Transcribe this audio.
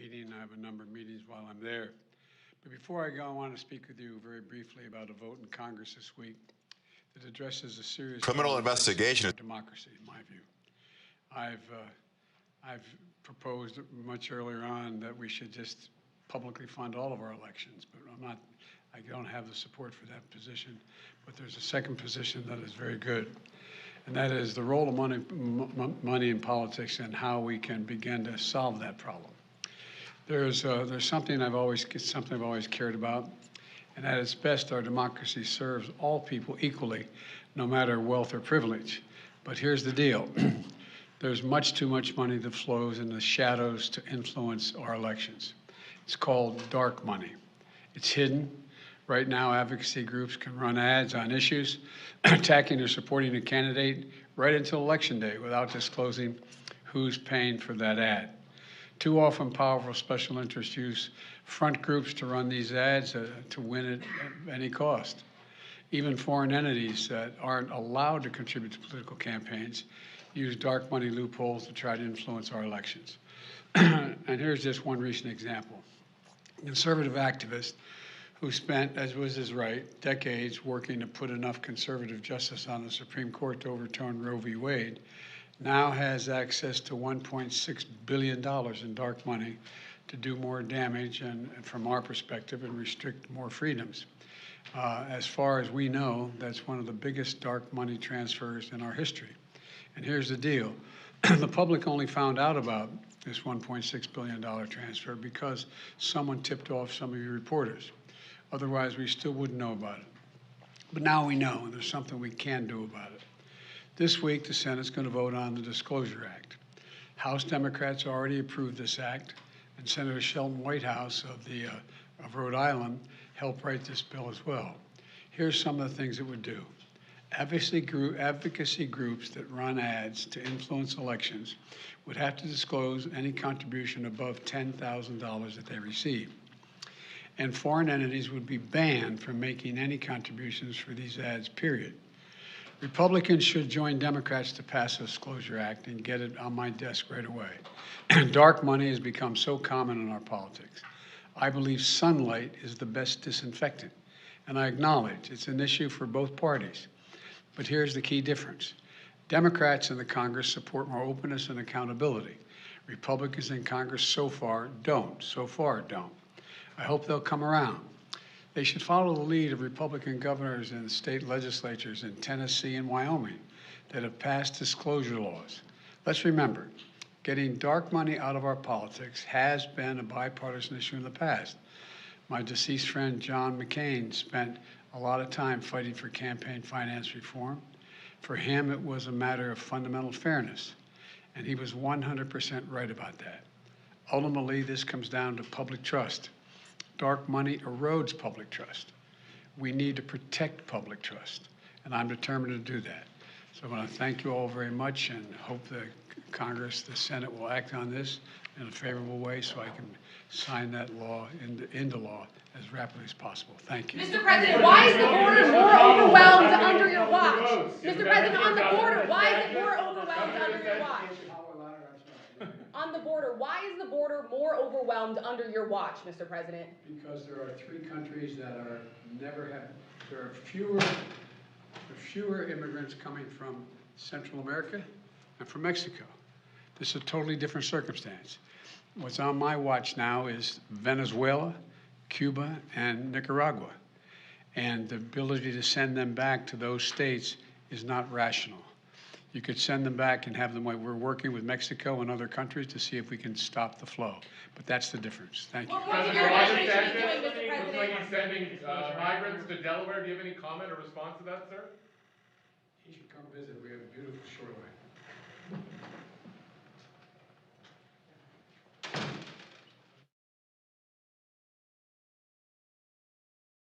meeting. I have a number of meetings while I'm there. But before I go, I want to speak with you very briefly about a vote in Congress this week that addresses a serious criminal investigation of democracy, in my view. I've proposed much earlier on that we should just publicly fund all of our elections, but I don't have the support for that position. But there's a second position that is very good, and that is the role of money in politics and how we can begin to solve that problem. There's something I've always cared about, and at its best, our democracy serves all people equally, no matter wealth or privilege. But here's the deal. There's much too much money that flows in the shadows to influence our elections. It's called dark money. It's hidden. Right now, advocacy groups can run ads on issues, attacking or supporting a candidate right until Election Day without disclosing who's paying for that ad. Too often, powerful special interests use front groups to run these ads to win at any cost. Even foreign entities that aren't allowed to contribute to political campaigns use dark money loopholes to try to influence our elections. And here's just one recent example. A conservative activist who spent, as was his right, decades working to put enough conservative justice on the Supreme Court to overturn Roe v. Wade, now has access to $1.6 billion in dark money to do more damage and from our perspective, and restrict more freedoms. As far as we know, that's one of the biggest dark money transfers in our history. And here's the deal. The public only found out about this $1.6 billion transfer because someone tipped off some of you reporters. Otherwise, we still wouldn't know about it. But now we know, and there's something we can do about it. This week, the Senate's going to vote on the Disclose Act. House Democrats already approved this act, and Senator Shelton Whitehouse of Rhode Island helped write this bill as well. Here's some of the things it would do. Advocacy groups that run ads to influence elections would have to disclose any contribution above $10,000 that they receive. And foreign entities would be banned from making any contributions for these ads, period. Republicans should join Democrats to pass the Disclosure Act and get it on my desk right away. Dark money has become so common in our politics. I believe sunlight is the best disinfectant, and I acknowledge it's an issue for both parties. But here's the key difference. Democrats in the Congress support more openness and accountability. Republicans in Congress so far don't. I hope they'll come around. They should follow the lead of Republican governors and state legislatures in Tennessee and Wyoming that have passed disclosure laws. Let's remember, getting dark money out of our politics has been a bipartisan issue in the past. My deceased friend John McCain spent a lot of time fighting for campaign finance reform. For him, it was a matter of fundamental fairness, and he was 100% right about that. Ultimately, this comes down to public trust. Dark money erodes public trust. We need to protect public trust, and I'm determined to do that. So I want to thank you all very much and hope the Congress, the Senate will act on this in a favorable way so I can sign that law into law as rapidly as possible. Thank you. Mr. President, why is the border more overwhelmed under your watch? Mr. President, on the border, why is it more overwhelmed under your watch? On the border, why is the border more overwhelmed under your watch, Mr. President? Because there are three countries that there are fewer immigrants coming from Central America and from Mexico. This is a totally different circumstance. What's on my watch now is Venezuela, Cuba, and Nicaragua. And the ability to send them back to those states is not rational. You could send them back and have them, we're working with Mexico and other countries to see if we can stop the flow. But that's the difference. Thank you. President, President, looks like he's sending migrants to Delaware. Do you have any comment or response to that, sir? He should come visit. We have a beautiful shoreline.